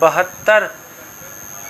72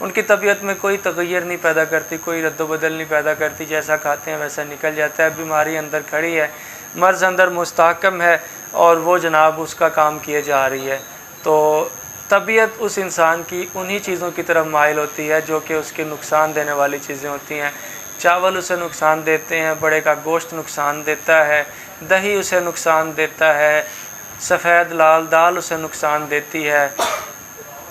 ان کی طبیعت میں کوئی تغیر نہیں پیدا کرتی، کوئی رد و بدل نہیں پیدا کرتی، جیسا کھاتے ہیں ویسا نکل جاتا ہے۔ بیماری اندر کھڑی ہے، مرض اندر مستحکم ہے اور وہ جناب اس کا کام کیے جا رہی ہے۔ تو طبیعت اس انسان کی انہی چیزوں کی طرف مائل ہوتی ہے جو کہ اس کے نقصان دینے والی چیزیں ہوتی ہیں۔ چاول اسے نقصان دیتے ہیں، بڑے کا گوشت نقصان دیتا ہے، دہی اسے نقصان دیتا ہے، سفید لال دال اسے نقصان دیتی ہے،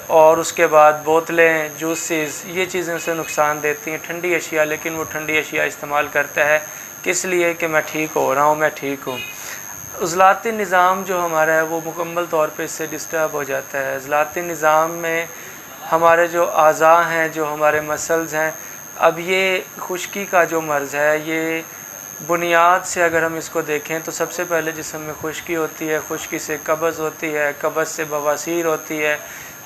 اور اس کے بعد بوتلیں، جوسز، یہ چیزیں اسے نقصان دیتی ہیں، ٹھنڈی اشیاء۔ لیکن وہ ٹھنڈی اشیاء استعمال کرتا ہے کس لیے؟ کہ میں ٹھیک ہو رہا ہوں، میں ٹھیک ہوں۔ عضلاتی نظام جو ہمارا ہے وہ مکمل طور پہ اس سے ڈسٹرب ہو جاتا ہے۔ عضلاتی نظام میں ہمارے جو اعضاء ہیں، جو ہمارے مسلز ہیں، اب یہ خشکی کا جو مرض ہے، یہ بنیاد سے اگر ہم اس کو دیکھیں تو سب سے پہلے جسم میں خشکی ہوتی ہے، خشکی سے قبض ہوتی ہے، قبض سے بواسیر ہوتی ہے،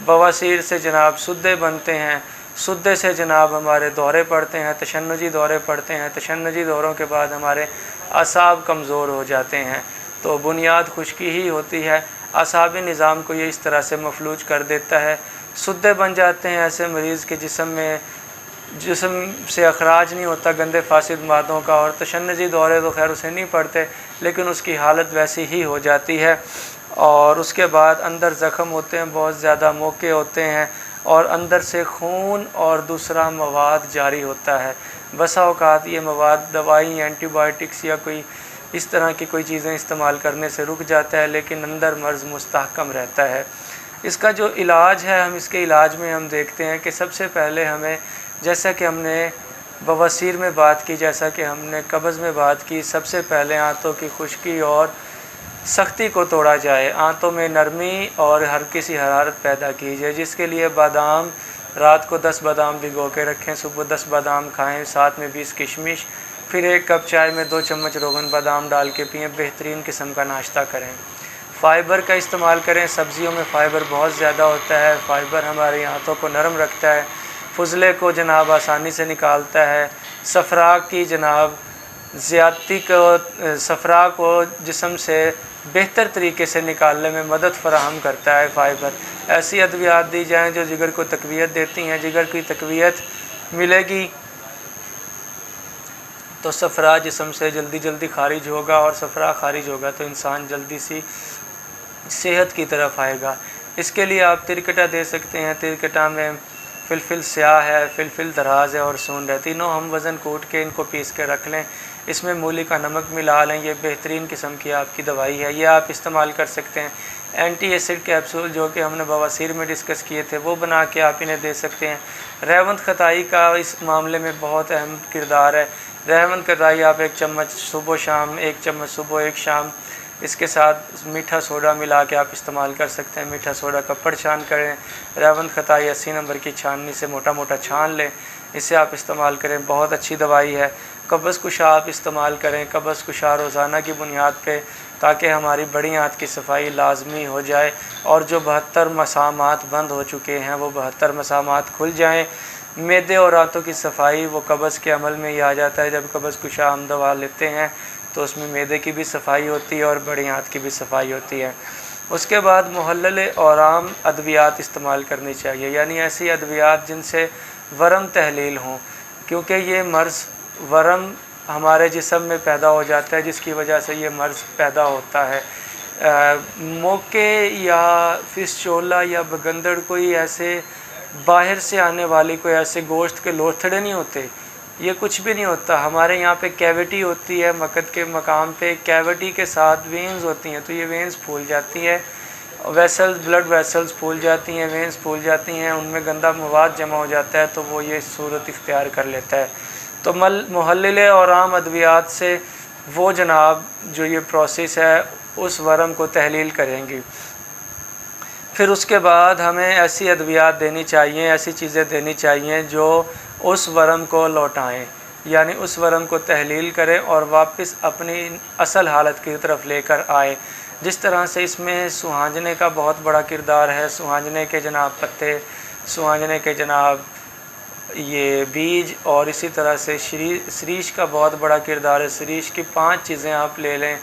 بواسیر سے جناب سدے بنتے ہیں، سدے سے جناب ہمارے دورے پڑتے ہیں، تشنجی دورے پڑتے ہیں، تشنجی دوروں کے بعد ہمارے اعصاب کمزور ہو جاتے ہیں۔ تو بنیاد خشکی ہی ہوتی ہے، اعصابی نظام کو یہ اس طرح سے مفلوج کر دیتا ہے۔ سدے بن جاتے ہیں ایسے مریض کے جسم سے اخراج نہیں ہوتا گندے فاسد مادوں کا، اور تشنجی دورے تو خیر اسے نہیں پڑتے، لیکن اس کی حالت ویسی ہی ہو جاتی ہے۔ اور اس کے بعد اندر زخم ہوتے ہیں، بہت زیادہ موقع ہوتے ہیں، اور اندر سے خون اور دوسرا مواد جاری ہوتا ہے۔ بسا اوقات یہ مواد دوائی، اینٹی بائیوٹکس یا کوئی اس طرح کی کوئی چیزیں استعمال کرنے سے رک جاتا ہے، لیکن اندر مرض مستحکم رہتا ہے۔ اس کا جو علاج ہے، ہم اس کے علاج میں ہم دیکھتے ہیں کہ سب سے پہلے ہمیں، جیسا کہ ہم نے بواسیر میں بات کی، جیسا کہ ہم نے قبض میں بات کی، سب سے پہلے آنتوں کی خشکی اور سختی کو توڑا جائے، آنتوں میں نرمی اور ہلکی سی حرارت پیدا کی جائے، جس کے لیے بادام، رات کو 10 بادام بھگو کے رکھیں، صبح 10 بادام کھائیں، ساتھ میں 20 کشمش، پھر 1 کپ چائے میں 2 چمچ روغن بادام ڈال کے پئیں، بہترین قسم کا ناشتہ کریں۔ فائبر کا استعمال کریں، سبزیوں میں فائبر بہت زیادہ ہوتا ہے، فائبر ہماری آنتوں کو نرم رکھتا ہے، فضلے کو جناب آسانی سے نکالتا ہے، صفرا کی جناب زیادتی کو، صفرا کو جسم سے بہتر طریقے سے نکالنے میں مدد فراہم کرتا ہے فائبر۔ ایسی ادویات دی جائیں جو جگر کو تقویت دیتی ہیں، جگر کی تقویت ملے گی تو صفرا جسم سے جلدی خارج ہوگا، اور صفرا خارج ہوگا تو انسان جلدی سی صحت کی طرف آئے گا۔ اس کے لیے آپ ترکٹا دے سکتے ہیں، ترکٹا میں فلفل سیاہ ہے، فلفل دراز ہے اور سون ہے، تینوں ہم وزن کوٹ کے ان کو پیس کے رکھ لیں، اس میں مولی کا نمک ملا لیں، یہ بہترین قسم کی آپ کی دوائی ہے، یہ آپ استعمال کر سکتے ہیں۔ اینٹی ایسڈ کیپسول جو کہ ہم نے بواسیر میں ڈسکس کیے تھے، وہ بنا کے آپ انہیں دے سکتے ہیں۔ ریوند خطائی کا اس معاملے میں بہت اہم کردار ہے۔ ریوند خطائی آپ 1 چمچ صبح شام، 1 چمچ صبح 1 شام، اس کے ساتھ میٹھا سوڈا ملا کے آپ استعمال کر سکتے ہیں۔ میٹھا سوڈا کا پڑچھان کریں، ریوند خطائی 80 نمبر کی چھاننی سے موٹا موٹا چھان لیں، اسے آپ استعمال کریں، بہت اچھی دوائی ہے۔ قبض کشا آپ استعمال کریں، قبض کشا روزانہ کی بنیاد پہ، تاکہ ہماری بڑی آنت کی صفائی لازمی ہو جائے، اور جو 72 مسامات بند ہو چکے ہیں وہ 72 مسامات کھل جائیں۔ معدے اور آنتوں کی صفائی وہ قبض کے عمل میں ہی آ جاتا ہے، جب قبض کشا ہم دوا لیتے ہیں تو اس میں معدے کی بھی صفائی ہوتی ہے اور بڑی آنت کی بھی صفائی ہوتی ہے۔ اس کے بعد محلل اورام ادویات استعمال کرنی چاہیے، یعنی ایسی ادویات جن سے ورم تحلیل ہوں، کیونکہ یہ مرض ورم ہمارے جسم میں پیدا ہو جاتا ہے، جس کی وجہ سے یہ مرض پیدا ہوتا ہے۔ موقع یا فسچولا یا بگندڑ کوئی ایسے باہر سے آنے والی کوئی ایسے گوشت کے لوتھڑے نہیں ہوتے، یہ کچھ بھی نہیں ہوتا۔ ہمارے یہاں پہ کیویٹی ہوتی ہے، مقد کے مقام پہ کیویٹی کے ساتھ وینز ہوتی ہیں، تو یہ وینز پھول جاتی ہے، ویسلز، بلڈ ویسلز پھول جاتی ہیں، وینز پھول جاتی ہیں، ان میں گندا مواد جمع ہو جاتا ہے تو وہ یہ صورت اختیار کر لیتا ہے۔ تو محلل اورام ادویات سے وہ جناب جو یہ پروسیس ہے اس ورم کو تحلیل کریں گی۔ پھر اس کے بعد ہمیں ایسی ادویات دینی چاہیے، ایسی چیزیں دینی چاہیے جو اس ورم کو لوٹائیں، یعنی اس ورم کو تحلیل کریں اور واپس اپنی اصل حالت کی طرف لے کر آئے۔ جس طرح سے اس میں سوہانجنے کا بہت بڑا کردار ہے، سوہانجنے کے جناب پتے، سوہانجنے کے جناب یہ بیج، اور اسی طرح سے سریش کا بہت بڑا کردار ہے۔ سریش کی 5 چیزیں آپ لے لیں،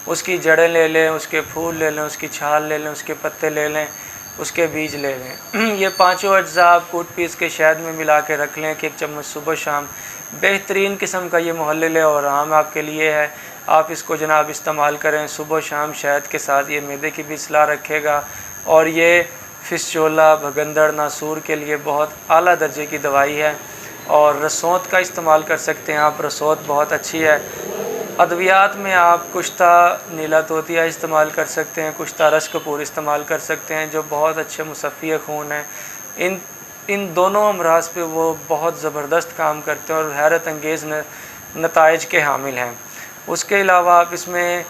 اس کی جڑیں لے لیں، اس کے پھول لے لیں، اس کی چھال لے لیں، اس کے پتے لے لیں، اس کے بیج لے لیں۔ یہ پانچوں اجزاء آپ کوٹ پیس کے شہد میں ملا کے رکھ لیں کہ 1 چمچ صبح شام۔ بہترین قسم کا یہ محلل ہے اور عام آپ کے لیے ہے، آپ اس کو جناب استعمال کریں صبح شام شہد کے ساتھ۔ یہ معدے کی بھی اصلاح رکھے گا اور یہ فسچولا، بھگندڑ، ناسور کے لیے بہت اعلیٰ درجے کی دوائی ہے۔ اور رسوت کا استعمال کر سکتے ہیں آپ، رسوت بہت اچھی ہے۔ ادویات میں آپ کشتہ نیلا توتیا استعمال کر سکتے ہیں، کشتہ رس کپور استعمال کر سکتے ہیں جو بہت اچھے مصفی خون ہیں۔ ان دونوں امراض پہ وہ بہت زبردست کام کرتے ہیں اور حیرت انگیز نتائج کے حامل ہیں۔ اس کے علاوہ آپ اس میں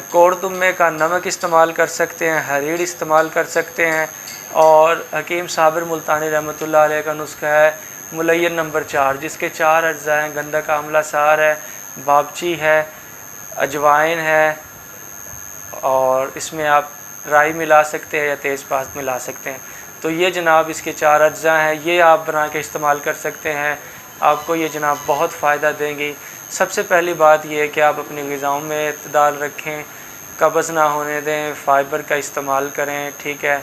کوڑتمے کا نمک استعمال کر سکتے ہیں، ہریڑ استعمال کر سکتے ہیں، اور حکیم صابر ملتانی رحمۃ اللہ علیہ کا نسخہ ہے ملین نمبر 4، جس کے 4 اجزاء ہیں: گندک آملہ سار ہے، بابچی ہے، اجوائن ہے، اور اس میں آپ رائی ملا سکتے ہیں یا تیز پاس ملا سکتے ہیں۔ تو یہ جناب اس کے 4 اجزاء ہیں، یہ آپ بنا کے استعمال کر سکتے ہیں، آپ کو یہ جناب بہت فائدہ دیں گی۔ سب سے پہلی بات یہ ہے کہ آپ اپنی غذاؤں میں اعتدال رکھیں، قبض نہ ہونے دیں، فائبر کا استعمال کریں، ٹھیک ہے،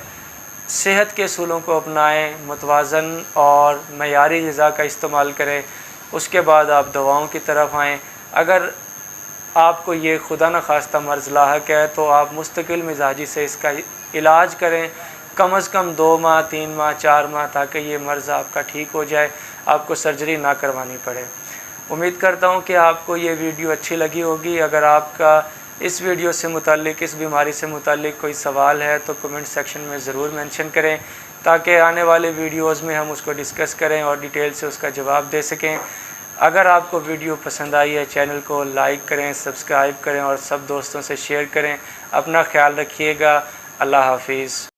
صحت کے اصولوں کو اپنائیں، متوازن اور معیاری غذا کا استعمال کریں۔ اس کے بعد آپ دواؤں کی طرف آئیں۔ اگر آپ کو یہ خدا نخواستہ مرض لاحق ہے تو آپ مستقل مزاجی سے اس کا علاج کریں، کم از کم 2 ماہ، 3 ماہ، 4 ماہ، تاکہ یہ مرض آپ کا ٹھیک ہو جائے، آپ کو سرجری نہ کروانی پڑے۔ امید کرتا ہوں کہ آپ کو یہ ویڈیو اچھی لگی ہوگی۔ اگر آپ کا اس ویڈیو سے متعلق، اس بیماری سے متعلق کوئی سوال ہے تو کمنٹ سیکشن میں ضرور مینشن کریں، تاکہ آنے والے ویڈیوز میں ہم اس کو ڈسکس کریں اور ڈیٹیل سے اس کا جواب دے سکیں۔ اگر آپ کو ویڈیو پسند آئی ہے، چینل کو لائک کریں، سبسکرائب کریں اور سب دوستوں سے شیئر کریں۔ اپنا خیال رکھیے گا۔ اللہ حافظ۔